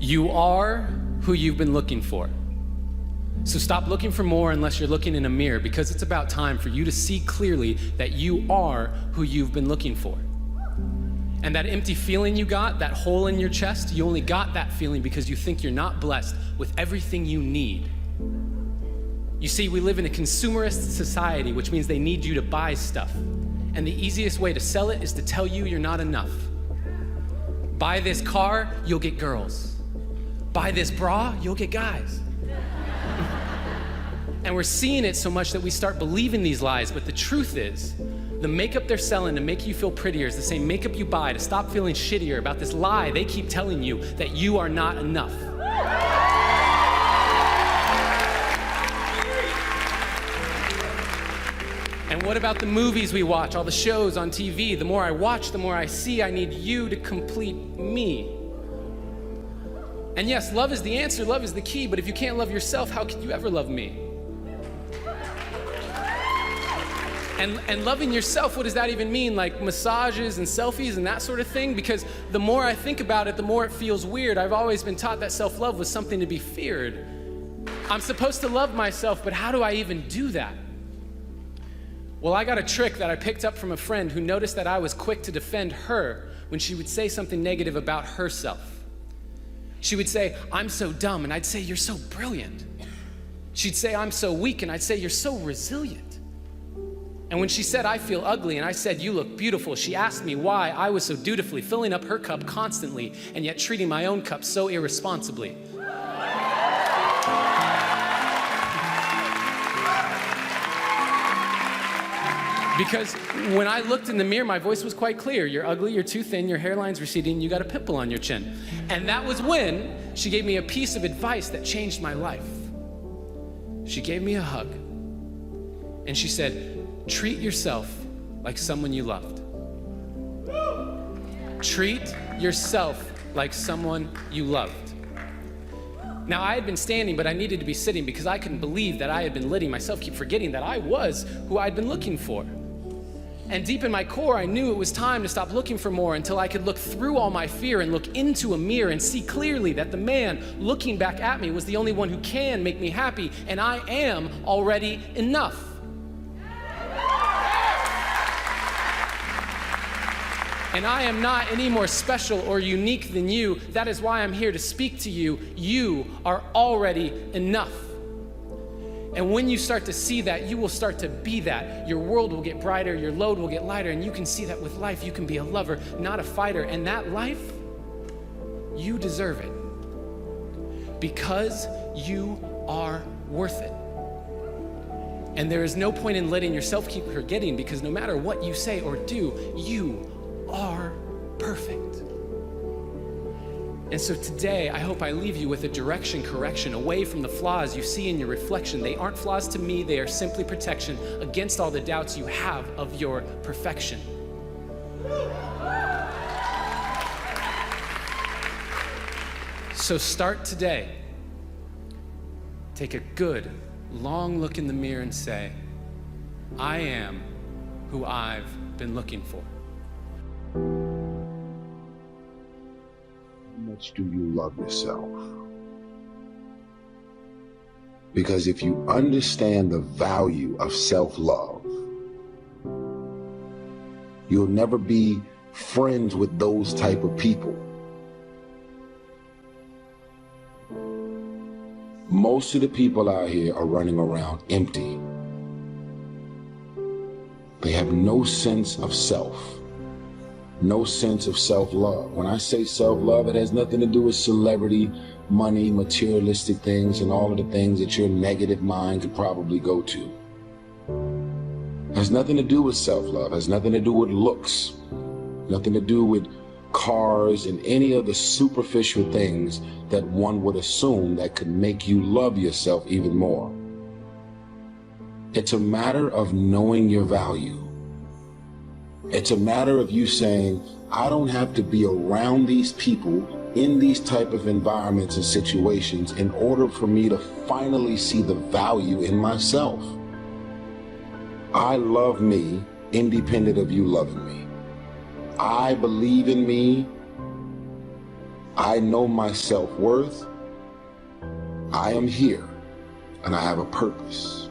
You are who you've been looking for. So stop looking for more unless you're looking in a mirror, because it's about time for you to see clearly that you are who you've been looking for. And that empty feeling you got, that hole in your chest, you only got that feeling because you think you're not blessed with everything you need. You see, we live in a consumerist society, which means they need you to buy stuff. And the easiest way to sell it is to tell you you're not enough. Buy this car, you'll get girls. Buy this bra, you'll get guys. And we're seeing it so much that we start believing these lies, but the truth is, the makeup they're selling to make you feel prettier is the same makeup you buy to stop feeling shittier about this lie they keep telling you that you are not enough. And what about the movies we watch, all the shows on TV? The more I watch, the more I see I need you to complete me. And yes, love is the answer, love is the key, but if you can't love yourself, how can you ever love me? And loving yourself, what does that even mean? Like massages and selfies and that sort of thing? Because the more I think about it, the more it feels weird. I've always been taught that self-love was something to be feared. I'm supposed to love myself, but how do I even do that? Well, I got a trick that I picked up from a friend who noticed that I was quick to defend her when she would say something negative about herself. She would say, "I'm so dumb," and I'd say, "You're so brilliant." She'd say, "I'm so weak," and I'd say, "You're so resilient." And when she said, "I feel ugly," and I said, "You look beautiful," she asked me why I was so dutifully filling up her cup constantly and yet treating my own cup so irresponsibly. Because when I looked in the mirror, my voice was quite clear. You're ugly, you're too thin, your hairline's receding, you got a pimple on your chin. And that was when she gave me a piece of advice that changed my life. She gave me a hug. And she said, "Treat yourself like someone you loved." Treat yourself like someone you loved. Now, I had been standing, but I needed to be sitting because I couldn't believe that I had been letting myself keep forgetting that I was who I'd been looking for. And deep in my core, I knew it was time to stop looking for more until I could look through all my fear and look into a mirror and see clearly that the man looking back at me was the only one who can make me happy, and I am already enough. And I am not any more special or unique than you. That is why I'm here to speak to you. You are already enough. And when you start to see that, you will start to be that. Your world will get brighter, your load will get lighter, and you can see that with life, you can be a lover, not a fighter. And that life, you deserve it. Because you are worth it. And there is no point in letting yourself keep forgetting, because no matter what you say or do, you are perfect. And so today, I hope I leave you with a direction correction away from the flaws you see in your reflection. They aren't flaws to me, they are simply protection against all the doubts you have of your perfection. So start today. Take a good, long look in the mirror and say, "I am who I've been looking for." How much do you love yourself? Because if you understand the value of self-love, you'll never be friends with those type of people. Most of the people out here are running around empty. They have no sense of self. No sense of self-love. When I say self-love, it has nothing to do with celebrity, money, materialistic things, and all of the things that your negative mind could probably go to. It has nothing to do with self-love. It has nothing to do with looks. Nothing to do with cars and any of the superficial things that one would assume that could make you love yourself even more. It's a matter of knowing your value. It's a matter of you saying, I don't have to be around these people in these type of environments and situations in order for me to finally see the value in myself. I love me independent of you loving me. I believe in me. I know my self-worth. I am here and I have a purpose.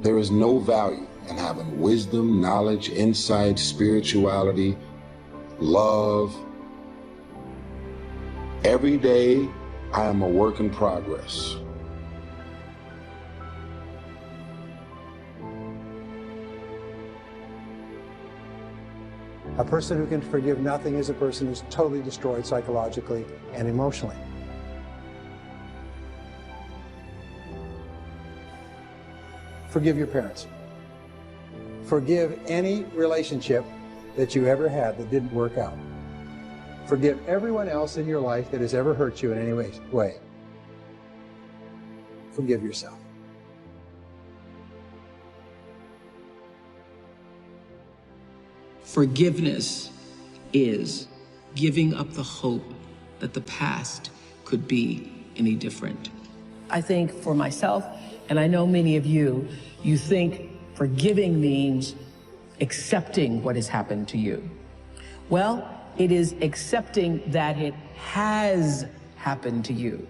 There is no value in having wisdom, knowledge, insight, spirituality, love. Every day, I am a work in progress. A person who can forgive nothing is a person who's totally destroyed psychologically and emotionally. Forgive your parents. Forgive any relationship that you ever had that didn't work out. Forgive everyone else in your life that has ever hurt you in any way. Forgive yourself. Forgiveness is giving up the hope that the past could be any different. I think for myself, and I know many of you, you think forgiving means accepting what has happened to you. Well, it is accepting that it has happened to you.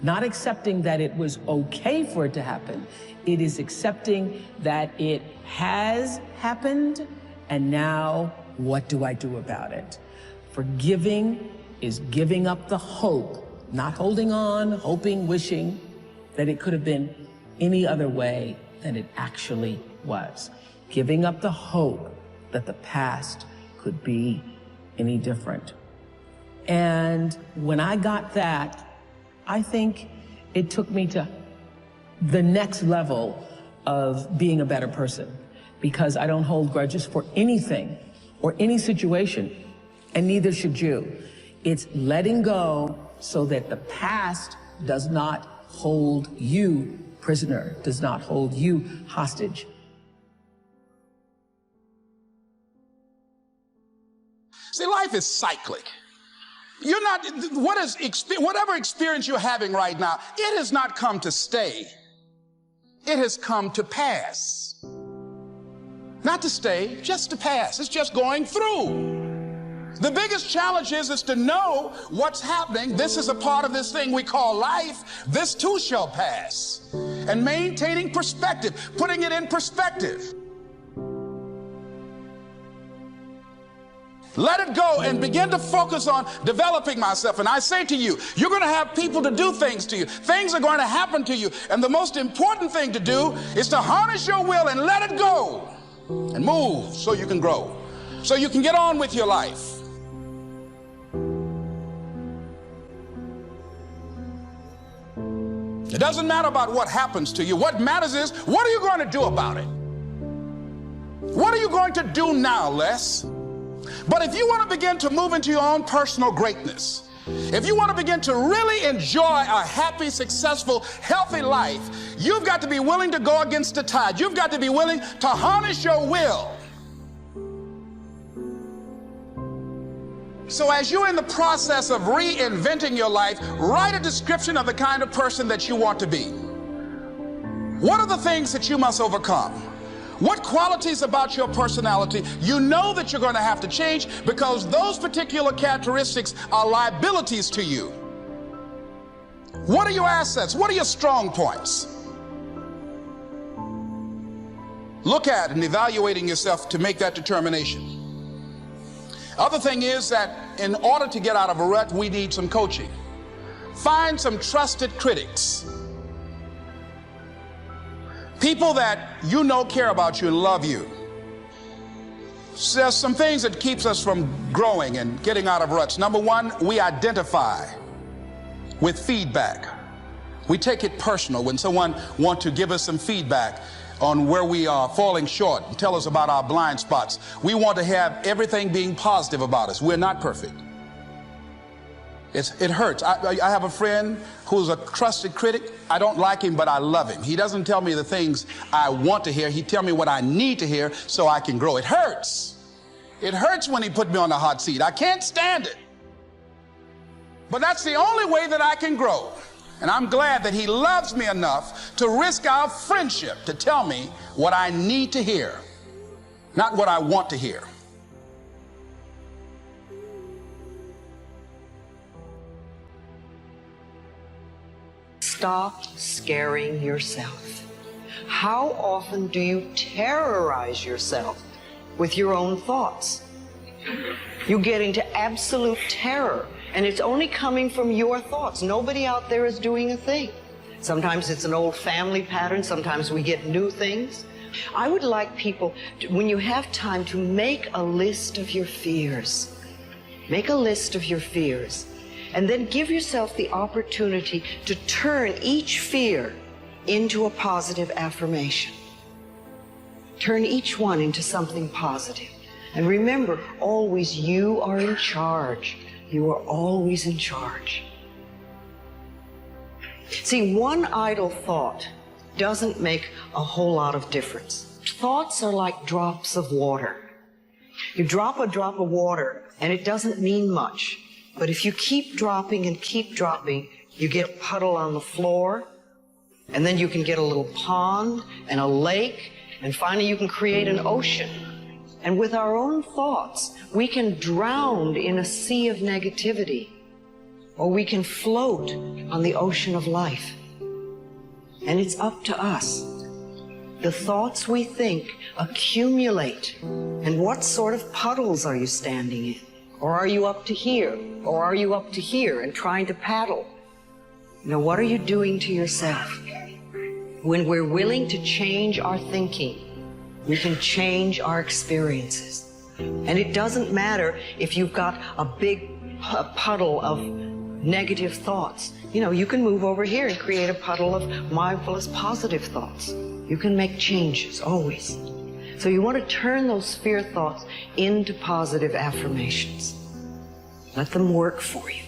Not accepting that it was okay for it to happen. It is accepting that it has happened, and now what do I do about it? Forgiving is giving up the hope, not holding on, hoping, wishing that it could have been any other way than it actually was. Giving up the hope that the past could be any different. And when I got that, I think it took me to the next level of being a better person, because I don't hold grudges for anything or any situation, and neither should you. It's letting go so that the past does not hold you prisoner, does not hold you hostage. See, life is cyclic. You're not, whatever experience you're having right now, it has not come to stay. It has come to pass. Not to stay, just to pass. It's just going through. The biggest challenge is to know what's happening. This is a part of this thing we call life. This too shall pass. And maintaining perspective, putting it in perspective. Let it go and begin to focus on developing myself. And I say to you, you're going to have people to do things to you. Things are going to happen to you. And the most important thing to do is to harness your will and let it go and move so you can grow, so you can get on with your life. It doesn't matter about what happens to you. What matters is, what are you going to do about it? What are you going to do now, Les? But if you want to begin to move into your own personal greatness, if you want to begin to really enjoy a happy, successful, healthy life, you've got to be willing to go against the tide. You've got to be willing to harness your will. So as you're in the process of reinventing your life, write a description of the kind of person that you want to be. What are the things that you must overcome? What qualities about your personality you know that you're going to have to change, because those particular characteristics are liabilities to you? What are your assets? What are your strong points? Look at and evaluating yourself to make that determination. Other thing is that in order to get out of a rut, we need some coaching. Find some trusted critics. People that you know care about you and love you. So there's some things that keeps us from growing and getting out of ruts. Number one, we identify with feedback. We take it personal when someone wants to give us some feedback on where we are falling short and tell us about our blind spots. We want to have everything being positive about us. We're not perfect. It hurts. I have a friend who's a trusted critic. I don't like him, but I love him. He doesn't tell me the things I want to hear. He tells me what I need to hear so I can grow. It hurts. It hurts when he put me on the hot seat. I can't stand it. But that's the only way that I can grow. And I'm glad that he loves me enough to risk our friendship to tell me what I need to hear, not what I want to hear. Stop scaring yourself. How often do you terrorize yourself with your own thoughts? You get into absolute terror, and it's only coming from your thoughts. Nobody out there is doing a thing. Sometimes it's an old family pattern, sometimes we get new things. I would like people, when you have time, to make a list of your fears. Make a list of your fears, and then give yourself the opportunity to turn each fear into a positive affirmation. Turn each one into something positive. And remember, always you are in charge. You are always in charge. See, one idle thought doesn't make a whole lot of difference. Thoughts are like drops of water. You drop a drop of water and it doesn't mean much. But if you keep dropping and keep dropping, you get a puddle on the floor, and then you can get a little pond and a lake, and finally you can create an ocean. And with our own thoughts, we can drown in a sea of negativity, or we can float on the ocean of life. And it's up to us. The thoughts we think accumulate. And what sort of puddles are you standing in? Or are you up to here? Or are you up to here and trying to paddle? Now, what are you doing to yourself? When we're willing to change our thinking, we can change our experiences. And it doesn't matter if you've got a big puddle of negative thoughts. You know, you can move over here and create a puddle of mindfulness, positive thoughts. You can make changes, always. So you want to turn those fear thoughts into positive affirmations. Let them work for you.